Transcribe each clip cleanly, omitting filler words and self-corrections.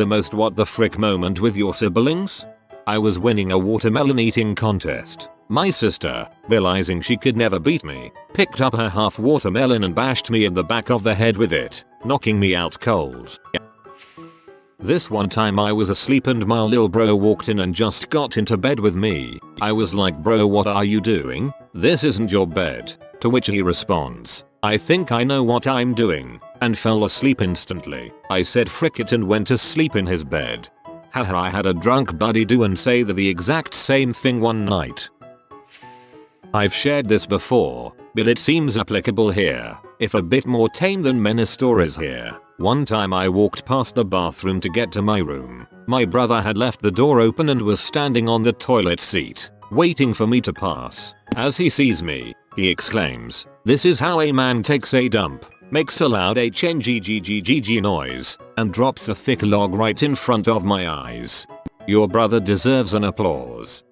the most what the frick moment with your siblings? I was winning a watermelon eating contest. My sister, realizing she could never beat me, picked up her half watermelon and bashed me in the back of the head with it, knocking me out cold. This one time I was asleep and my lil bro walked in and just got into bed with me. I was like, bro, what are you doing? This isn't your bed. To which he responds, I think I know what I'm doing, and fell asleep instantly. I said frick it and went to sleep in his bed. Haha, I had a drunk buddy do and say the exact same thing one night. I've shared this before, but it seems applicable here, if a bit more tame than many stories here. One time I walked past the bathroom to get to my room. My brother had left the door open and was standing on the toilet seat, waiting for me to pass. As he sees me, he exclaims, "This is how a man takes a dump," makes a loud HNGGGGG noise, and drops a thick log right in front of my eyes. Your brother deserves an applause.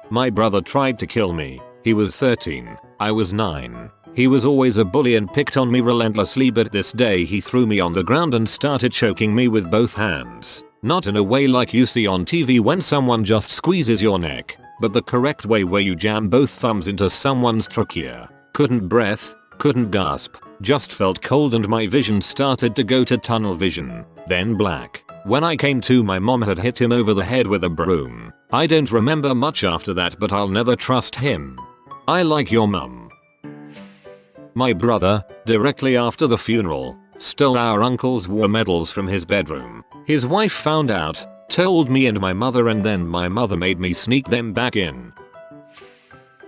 My brother tried to kill me. He was 13. I was 9. He was always a bully and picked on me relentlessly, but this day he threw me on the ground and started choking me with both hands. Not in a way like you see on TV when someone just squeezes your neck, but the correct way where you jam both thumbs into someone's trachea. Couldn't breath, couldn't gasp, just felt cold and my vision started to go to tunnel vision, then black. When I came to, my mom had hit him over the head with a broom. I don't remember much after that, but I'll never trust him. I like your mum. My brother, directly after the funeral, stole our uncle's war medals from his bedroom. His wife found out, told me and my mother, and then my mother made me sneak them back in.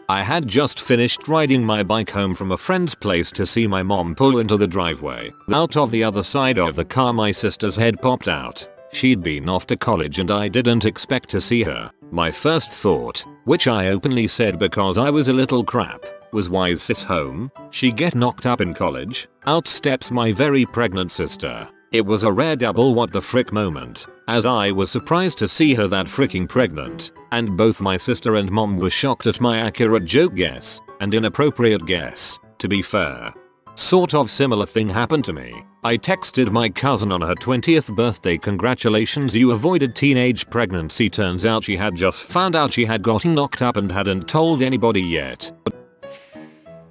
I had just finished riding my bike home from a friend's place to see my mom pull into the driveway. Out of the other side of the car my sister's head popped out. She'd been off to college and I didn't expect to see her. My first thought, which I openly said because I was a little crap, was, why is sis home? She get knocked up in college? Out steps my very pregnant sister. It was a rare double what the frick moment, as I was surprised to see her that freaking pregnant, and both my sister and mom were shocked at my accurate joke guess, and inappropriate guess, to be fair. Sort of similar thing happened to me. I texted my cousin on her 20th birthday, congratulations, you avoided teenage pregnancy. Turns out she had just found out she had gotten knocked up and hadn't told anybody yet.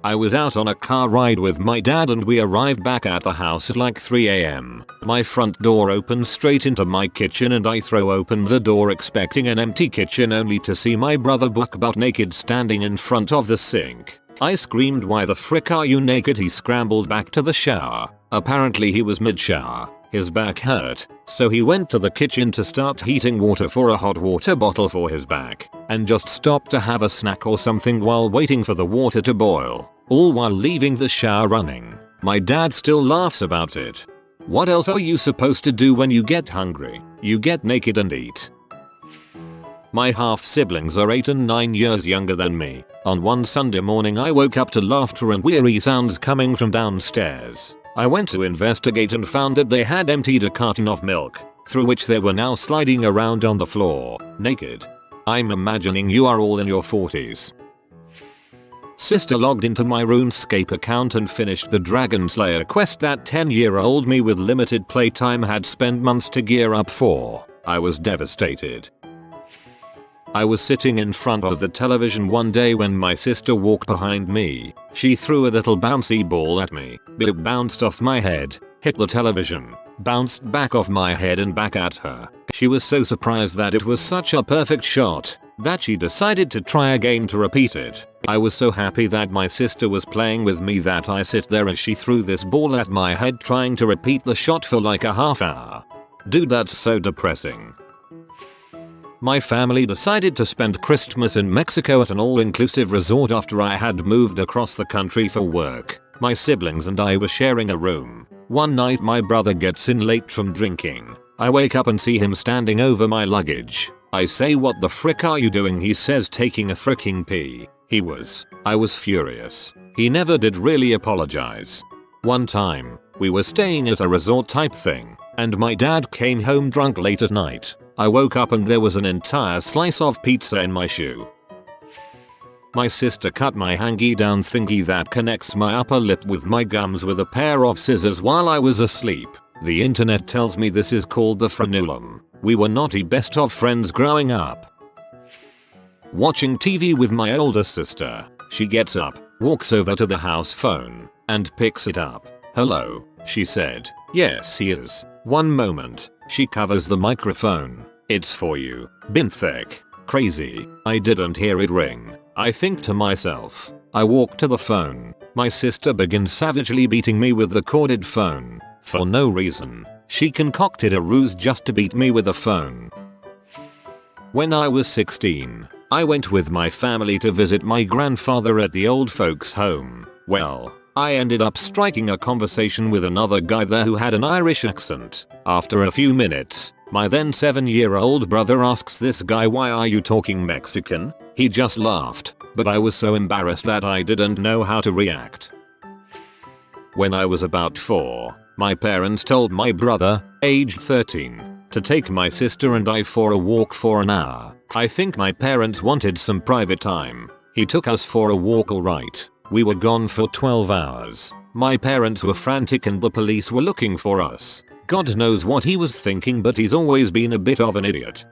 I was out on a car ride with my dad and we arrived back at the house at like 3 AM. My front door opens straight into my kitchen and I throw open the door expecting an empty kitchen, only to see my brother butt naked standing in front of the sink. I screamed, why the frick are you naked? He scrambled back to the shower. Apparently he was mid-shower. His back hurt, so he went to the kitchen to start heating water for a hot water bottle for his back, and just stopped to have a snack or something while waiting for the water to boil, all while leaving the shower running. My dad still laughs about it. What else are you supposed to do when you get hungry? You get naked and eat. My half siblings are 8 and 9 years younger than me. On one Sunday morning I woke up to laughter and weary sounds coming from downstairs. I went to investigate and found that they had emptied a carton of milk, through which they were now sliding around on the floor, naked. I'm imagining you are all in your 40s. Sister logged into my RuneScape account and finished the Dragon Slayer quest that 10-year-old me with limited playtime had spent months to gear up for. I was devastated. I was sitting in front of the television one day when my sister walked behind me. She threw a little bouncy ball at me. It bounced off my head, hit the television, bounced back off my head and back at her. She was so surprised that it was such a perfect shot that she decided to try again to repeat it. I was so happy that my sister was playing with me that I sit there as she threw this ball at my head trying to repeat the shot for like a half hour. Dude, that's so depressing. My family decided to spend Christmas in Mexico at an all-inclusive resort after I had moved across the country for work. My siblings and I were sharing a room. One night my brother gets in late from drinking. I wake up and see him standing over my luggage. I say, what the frick are you doing? He says, taking a fricking pee. I was furious. He never did really apologize. One time, we were staying at a resort type thing, and my dad came home drunk late at night. I woke up and there was an entire slice of pizza in my shoe. My sister cut my hangy down thingy that connects my upper lip with my gums with a pair of scissors while I was asleep. The internet tells me this is called the frenulum. We were naughty best of friends growing up. Watching TV with my older sister. She gets up, walks over to the house phone, and picks it up. "Hello," she said. "Yes, he is." One moment. She covers the microphone. "It's for you." Been thick. Crazy. I didn't hear it ring. I think to myself. I walk to the phone. My sister begins savagely beating me with the corded phone. For no reason. She concocted a ruse just to beat me with a phone. When I was 16, I went with my family to visit my grandfather at the old folks home. Well, I ended up striking a conversation with another guy there who had an Irish accent. After a few minutes, my then 7-year-old brother asks this guy, "Why are you talking Mexican?" He just laughed, but I was so embarrassed that I didn't know how to react. When I was about 4, my parents told my brother, aged 13, to take my sister and I for a walk for an hour. I think my parents wanted some private time. He took us for a walk, alright. We were gone for 12 hours. My parents were frantic and the police were looking for us. God knows what he was thinking, but he's always been a bit of an idiot.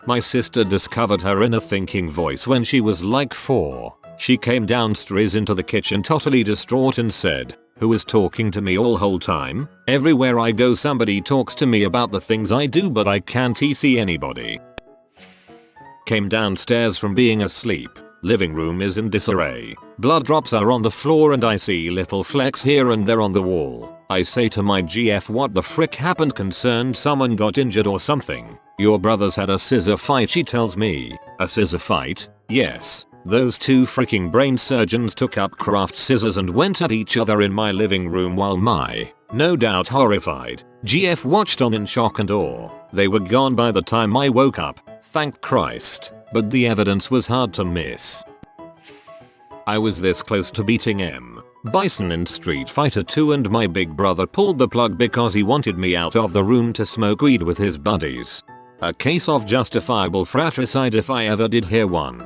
My sister discovered her inner thinking voice when she was like 4. She came downstairs into the kitchen totally distraught and said, "Who is talking to me all whole time? Everywhere I go somebody talks to me about the things I do, but I can't see anybody." Came downstairs from being asleep. Living room is in disarray. Blood drops are on the floor and I see little flecks here and there on the wall. I say to my GF, "What the frick happened? Concerned someone got injured or something." "Your brothers had a scissor fight," she tells me. "A scissor fight?" "Yes. Those two freaking brain surgeons took up craft scissors and went at each other in my living room while my, no doubt horrified, GF watched on in shock and awe. They were gone by the time I woke up, thank Christ, but the evidence was hard to miss. I was this close to beating M. Bison in Street Fighter 2 and my big brother pulled the plug because he wanted me out of the room to smoke weed with his buddies. A case of justifiable fratricide if I ever did hear one.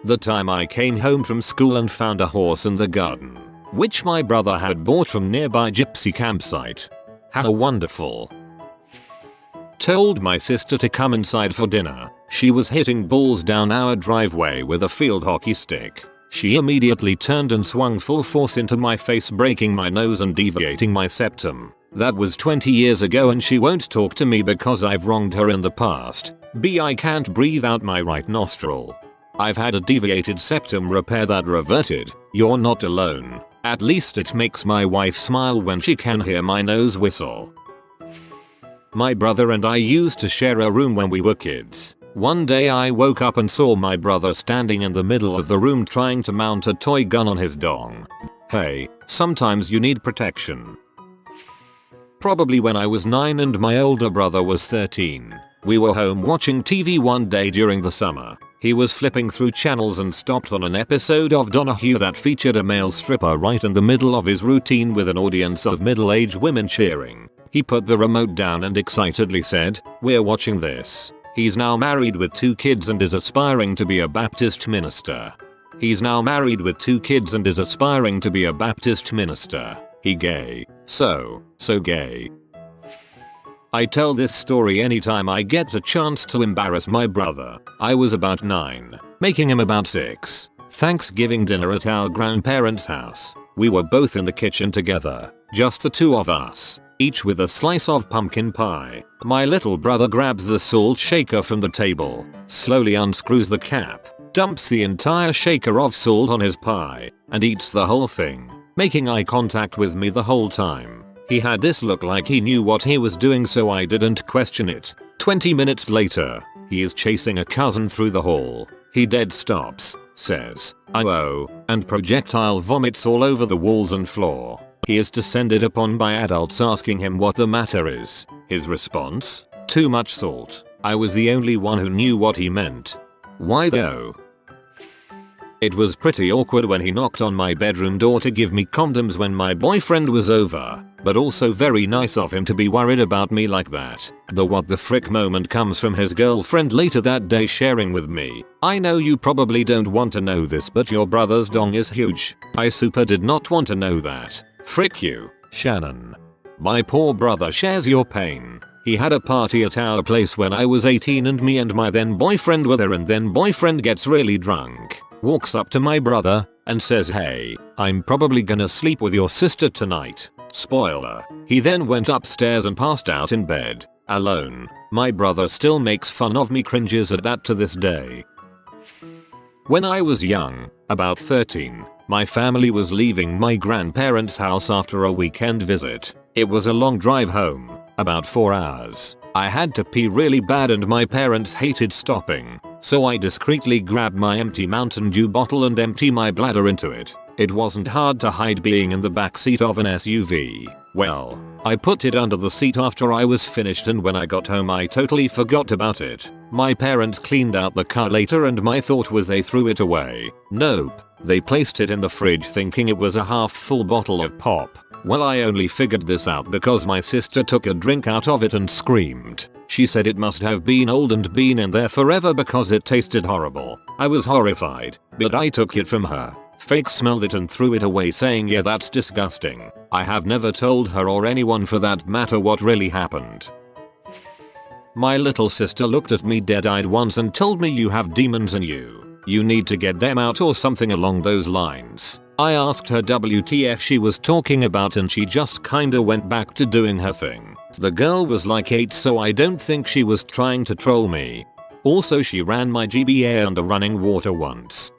The time I came home from school and found a horse in the garden, which my brother had bought from nearby gypsy campsite. How wonderful. Told my sister to come inside for dinner. She was hitting balls down our driveway with a field hockey stick. She immediately turned and swung full force into my face, breaking my nose and deviating my septum. That was 20 years ago and she won't talk to me because I've wronged her in the past. I can't breathe out my right nostril. I've had a deviated septum repair that reverted. You're not alone. At least it makes my wife smile when she can hear my nose whistle. My brother and I used to share a room when we were kids. One day I woke up and saw my brother standing in the middle of the room trying to mount a toy gun on his dong. Hey, sometimes you need protection. Probably when I was 9 and my older brother was 13. We were home watching TV one day during the summer. He was flipping through channels and stopped on an episode of Donahue that featured a male stripper right in the middle of his routine with an audience of middle-aged women cheering. He put the remote down and excitedly said, "We're watching this." He's now married with 2 kids and is aspiring to be a Baptist minister. He gay. So gay. I tell this story anytime I get a chance to embarrass my brother. I was about 9, making him about 6. Thanksgiving dinner at our grandparents' house. We were both in the kitchen together, just the 2 of us, each with a slice of pumpkin pie. My little brother grabs the salt shaker from the table, slowly unscrews the cap, dumps the entire shaker of salt on his pie, and eats the whole thing, making eye contact with me the whole time. He had this look like he knew what he was doing, so I didn't question it. 20 minutes later, he is chasing a cousin through the hall. He dead stops, says, "Oh," and projectile vomits all over the walls and floor. He is descended upon by adults asking him what the matter is. His response? "Too much salt." I was the only one who knew what he meant. Why though? It was pretty awkward when he knocked on my bedroom door to give me condoms when my boyfriend was over, but also very nice of him to be worried about me like that. The what the frick moment comes from his girlfriend later that day sharing with me, "I know you probably don't want to know this, but your brother's dong is huge." I super did not want to know that. Frick you. Shannon. My poor brother shares your pain. He had a party at our place when I was 18 and me and my then boyfriend were there, and then boyfriend gets really drunk, walks up to my brother and says, "Hey, I'm probably gonna sleep with your sister tonight." Spoiler. He then went upstairs and passed out in bed, alone. My brother still makes fun of me, cringes at that to this day. When I was young, about 13, my family was leaving my grandparents' house after a weekend visit. It was a long drive home, about 4 hours. I had to pee really bad and my parents hated stopping, so I discreetly grabbed my empty Mountain Dew bottle and emptied my bladder into it. It wasn't hard to hide being in the backseat of an SUV. Well, I put it under the seat after I was finished, and when I got home I totally forgot about it. My parents cleaned out the car later and my thought was they threw it away. Nope. They placed it in the fridge thinking it was a half full bottle of pop. Well, I only figured this out because my sister took a drink out of it and screamed. She said it must have been old and been in there forever because it tasted horrible. I was horrified, but I took it from her. Fake smelled it and threw it away, saying, "Yeah, that's disgusting." I have never told her or anyone for that matter what really happened. My little sister looked at me dead-eyed once and told me, "You have demons in you. You need to get them out," or something along those lines. I asked her WTF she was talking about and she just kinda went back to doing her thing. The girl was like 8, so I don't think she was trying to troll me. Also, she ran my GBA under running water once.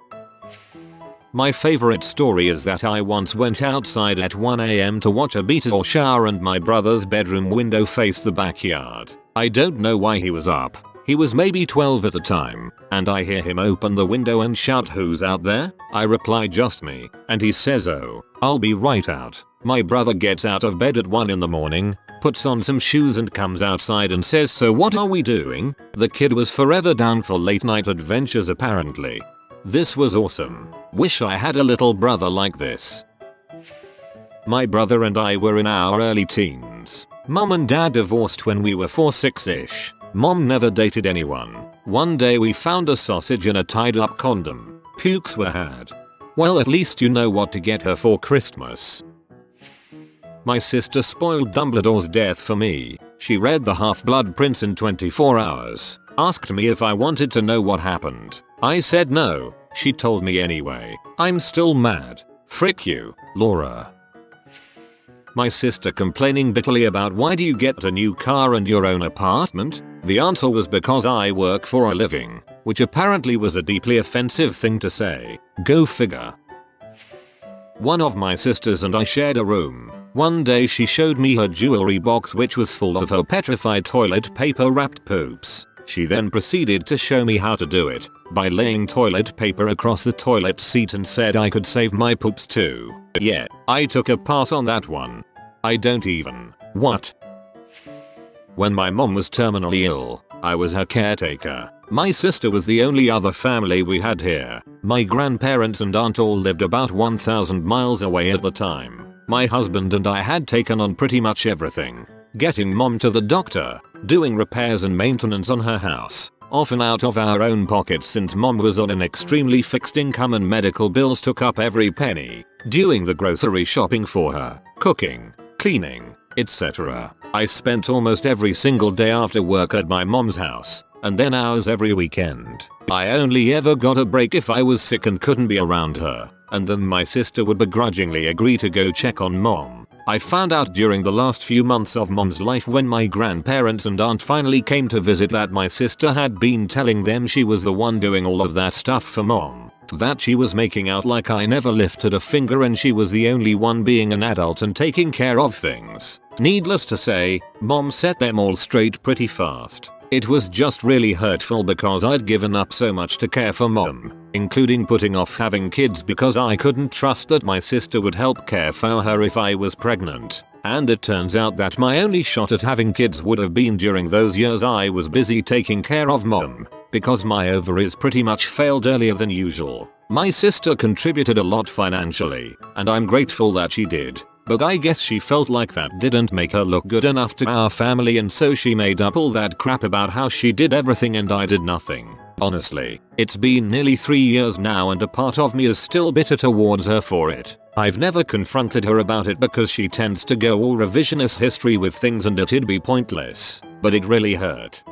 My favorite story is that I once went outside at 1 AM to watch a meteor shower and my brother's bedroom window faced the backyard. I don't know why he was up. He was maybe 12 at the time, and I hear him open the window and shout, "Who's out there?" I reply, "Just me," and he says, "Oh, I'll be right out." My brother gets out of bed at 1 in the morning, puts on some shoes and comes outside and says, "So what are we doing?" The kid was forever down for late night adventures apparently. This was awesome. Wish I had a little brother like this. My brother and I were in our early teens. Mom and dad divorced when we were 4-6-ish. Mom never dated anyone. One day we found a sausage in a tied up condom. Pukes were had. Well, at least you know what to get her for Christmas. My sister spoiled Dumbledore's death for me. She read the Half-Blood Prince in 24 hours. Asked me if I wanted to know what happened. I said no. She told me anyway. I'm still mad. Frick you, Laura. My sister complaining bitterly about, "Why do you get a new car and your own apartment?" The answer was, "Because I work for a living," which apparently was a deeply offensive thing to say. Go figure. One of my sisters and I shared a room. One day she showed me her jewelry box, which was full of her petrified toilet paper wrapped poops. She then proceeded to show me how to do it by laying toilet paper across the toilet seat and said I could save my poops too. Yeah, I took a pass on that one. I don't even. What? When my mom was terminally ill, I was her caretaker. My sister was the only other family we had here. My grandparents and aunt all lived about 1,000 miles away at the time. My husband and I had taken on pretty much everything. Getting mom to the doctor, doing repairs and maintenance on her house, often out of our own pockets since mom was on an extremely fixed income and medical bills took up every penny, doing the grocery shopping for her, cooking, cleaning, etc. I spent almost every single day after work at my mom's house, and then hours every weekend. I only ever got a break if I was sick and couldn't be around her, and then my sister would begrudgingly agree to go check on mom. I found out during the last few months of mom's life when my grandparents and aunt finally came to visit that my sister had been telling them she was the one doing all of that stuff for mom. That she was making out like I never lifted a finger and she was the only one being an adult and taking care of things. Needless to say, mom set them all straight pretty fast. It was just really hurtful because I'd given up so much to care for mom, including putting off having kids because I couldn't trust that my sister would help care for her if I was pregnant. And it turns out that my only shot at having kids would have been during those years I was busy taking care of mom, because my ovaries pretty much failed earlier than usual. My sister contributed a lot financially, and I'm grateful that she did. But I guess she felt like that didn't make her look good enough to our family, and so she made up all that crap about how she did everything and I did nothing. Honestly, it's been nearly 3 years now and a part of me is still bitter towards her for it. I've never confronted her about it because she tends to go all revisionist history with things and it'd be pointless, but it really hurt.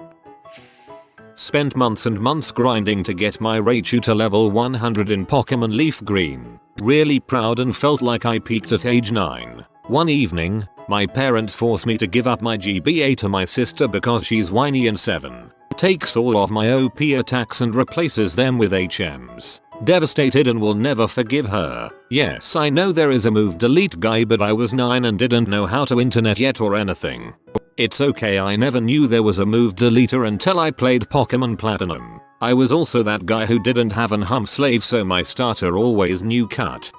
Spent months and months grinding to get my Raichu to level 100 in Pokemon Leaf Green. Really proud and felt like I peaked at age 9. One evening, my parents forced me to give up my GBA to my sister because she's whiny and 7. Takes all of my OP attacks and replaces them with HMs. Devastated and will never forgive her. Yes, I know there is a move delete guy, but I was 9 and didn't know how to internet yet or anything. It's okay, I never knew there was a move deleter until I played Pokemon Platinum. I was also that guy who didn't have an hum slave, so my starter always knew cut.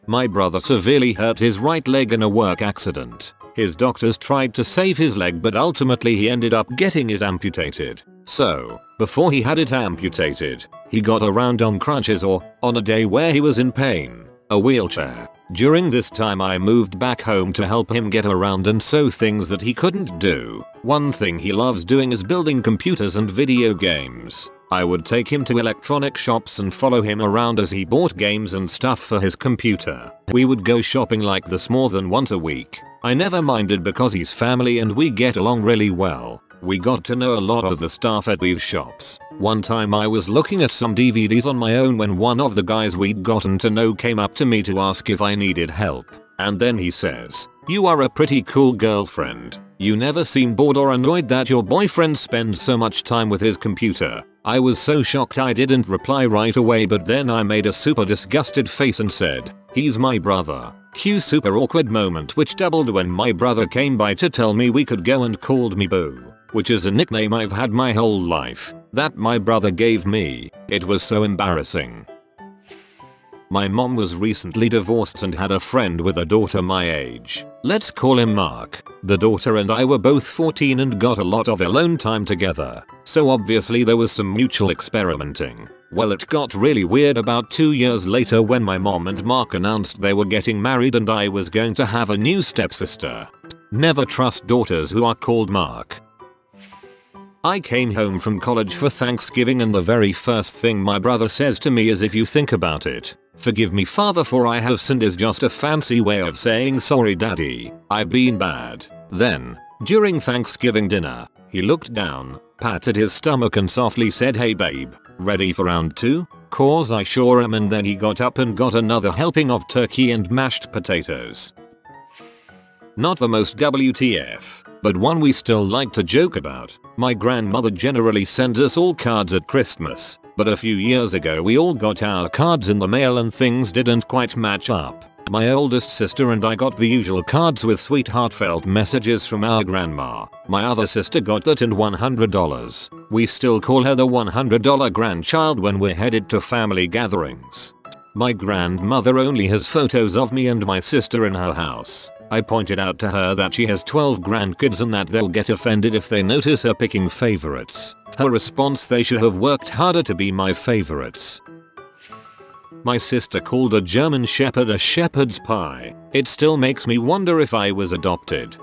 My brother severely hurt his right leg in a work accident. His doctors tried to save his leg, but ultimately he ended up getting it amputated. So, before he had it amputated, he got around on crutches or, on a day where he was in pain, a wheelchair. During this time I moved back home to help him get around and sew things that he couldn't do. One thing he loves doing is building computers and video games. I would take him to electronic shops and follow him around as he bought games and stuff for his computer. We would go shopping like this more than once a week. I never minded because he's family and we get along really well. We got to know a lot of the staff at these shops. One time I was looking at some DVDs on my own when one of the guys we'd gotten to know came up to me to ask if I needed help. And then he says, "You are a pretty cool girlfriend. You never seem bored or annoyed that your boyfriend spends so much time with his computer." I was so shocked I didn't reply right away, but then I made a super disgusted face and said, "He's my brother." Cue super awkward moment, which doubled when my brother came by to tell me we could go and called me Boo, which is a nickname I've had my whole life, that my brother gave me. It was so embarrassing. My mom was recently divorced and had a friend with a daughter my age. Let's call him Mark. The daughter and I were both 14 and got a lot of alone time together. So obviously there was some mutual experimenting. Well, it got really weird about 2 years later when my mom and Mark announced they were getting married and I was going to have a new stepsister. Never trust daughters who are called Mark. I came home from college for Thanksgiving and the very first thing my brother says to me is, "If you think about it, forgive me father for I have sinned," is just a fancy way of saying sorry daddy, I've been bad. Then, during Thanksgiving dinner, he looked down, patted his stomach and softly said, "Hey babe, ready for round 2? Cause I sure am," and then he got up and got another helping of turkey and mashed potatoes. Not the most WTF, but one we still like to joke about. My grandmother generally sends us all cards at Christmas, but a few years ago we all got our cards in the mail and things didn't quite match up. My oldest sister and I got the usual cards with sweet heartfelt messages from our grandma. My other sister got that and $100. We still call her the $100 grandchild when we're headed to family gatherings. My grandmother only has photos of me and my sister in her house. I pointed out to her that she has 12 grandkids and that they'll get offended if they notice her picking favorites. Her response: "They should have worked harder to be my favorites." My sister called a German shepherd a shepherd's pie. It still makes me wonder if I was adopted.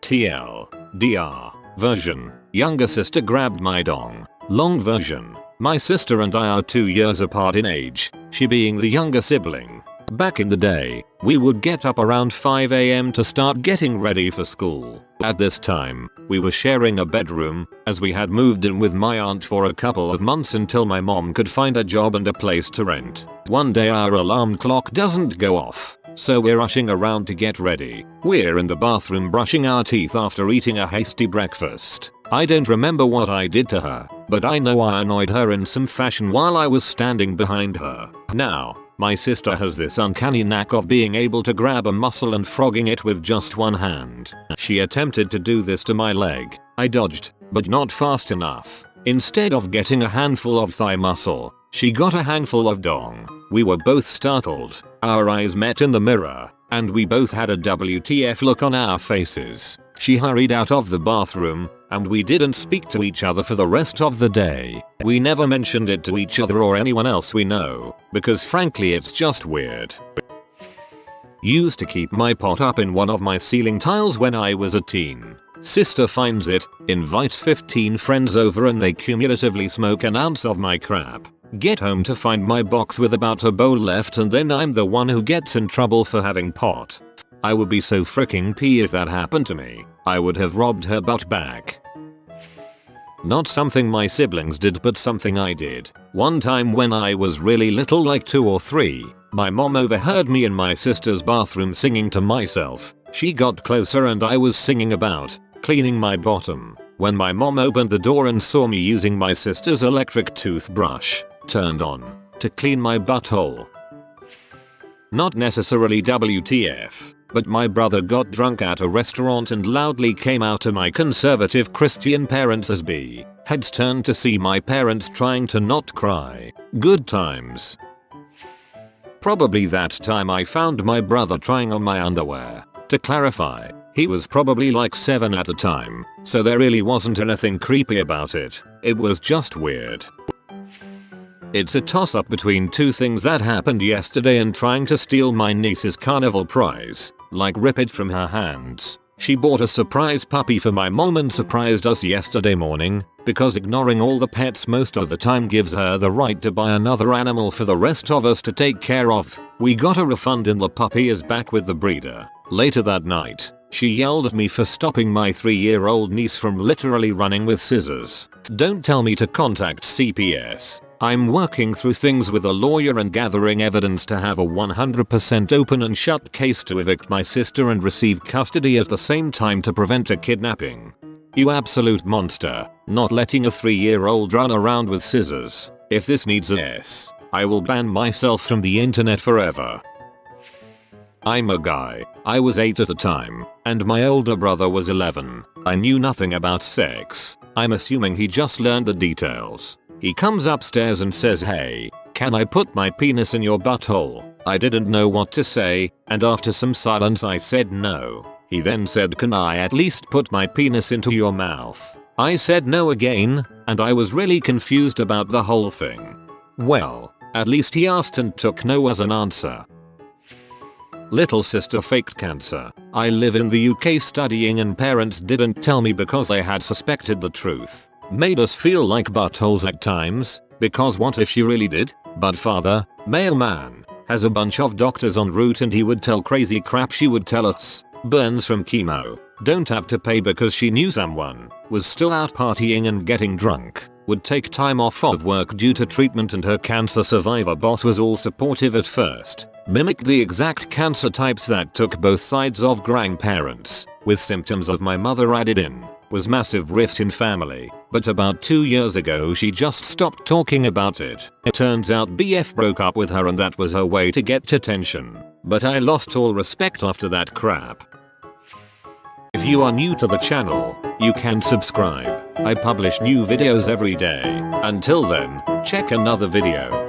TLDR version: younger sister grabbed my dong. Long version: my sister and I are 2 years apart in age, she being the younger sibling. Back in the day, we would get up around 5 AM to start getting ready for school. At this time, we were sharing a bedroom, as we had moved in with my aunt for a couple of months until my mom could find a job and a place to rent. One day our alarm clock doesn't go off, so we're rushing around to get ready. We're in the bathroom brushing our teeth after eating a hasty breakfast. I don't remember what I did to her, but I know I annoyed her in some fashion while I was standing behind her. Now, my sister has this uncanny knack of being able to grab a muscle and frogging it with just one hand. She attempted to do this to my leg. I dodged, but not fast enough. Instead of getting a handful of thigh muscle, she got a handful of dong. We were both startled. Our eyes met in the mirror, and we both had a WTF look on our faces. She hurried out of the bathroom, and we didn't speak to each other for the rest of the day. We never mentioned it to each other or anyone else we know, because frankly it's just weird. Used to keep my pot up in one of my ceiling tiles when I was a teen. Sister finds it, invites 15 friends over and they cumulatively smoke an ounce of my crap. Get home to find my box with about a bowl left, and then I'm the one who gets in trouble for having pot. I would be so freaking pee if that happened to me. I would have robbed her butt back. Not something my siblings did, but something I did. One time when I was really little, like 2 or 3, my mom overheard me in my sister's bathroom singing to myself. She got closer and I was singing about cleaning my bottom when my mom opened the door and saw me using my sister's electric toothbrush turned on to clean my butthole. Not necessarily WTF, but my brother got drunk at a restaurant and loudly came out to my conservative Christian parents as B heads turned to see my parents trying to not cry. Good times. Probably that time I found my brother trying on my underwear. To clarify, he was probably like 7 at the time, so there really wasn't anything creepy about it. It was just weird. It's a toss-up between 2 things that happened yesterday and trying to steal my niece's carnival prize, like rip it from her hands. She bought a surprise puppy for my mom and surprised us yesterday morning, because ignoring all the pets most of the time gives her the right to buy another animal for the rest of us to take care of. We got a refund and the puppy is back with the breeder. Later that night, she yelled at me for stopping my 3-year-old niece from literally running with scissors. Don't tell me to contact CPS. I'm working through things with a lawyer and gathering evidence to have a 100% open and shut case to evict my sister and receive custody at the same time to prevent a kidnapping. You absolute monster, not letting a 3-year-old run around with scissors. If this needs a S, I will ban myself from the internet forever. I'm a guy. I was 8 at the time, and my older brother was 11. I knew nothing about sex. I'm assuming he just learned the details. He comes upstairs and says, "Hey, can I put my penis in your butthole?" I didn't know what to say, and after some silence I said no. He then said, "Can I at least put my penis into your mouth?" I said no again, and I was really confused about the whole thing. Well, at least he asked and took no as an answer. Little sister faked cancer. I live in the UK studying and parents didn't tell me because they had suspected the truth. Made us feel like buttholes at times, because what if she really did? But father, mailman, has a bunch of doctors en route and he would tell crazy crap she would tell us. Burns from chemo. Don't have to pay because she knew someone. Was still out partying and getting drunk. Would take time off of work due to treatment and her cancer survivor boss was all supportive at first. Mimicked the exact cancer types that took both sides of grandparents, with symptoms of my mother added in. Was massive rift in family, but about 2 years ago she just stopped talking about it. It turns out BF broke up with her and that was her way to get attention. But I lost all respect after that crap. If you are new to the channel, you can subscribe. I publish new videos every day. Until then, check another video.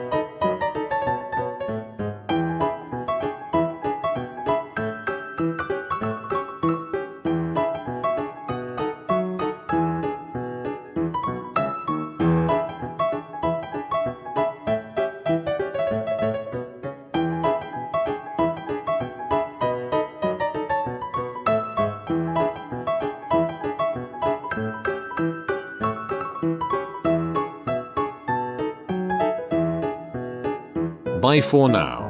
Bye for now.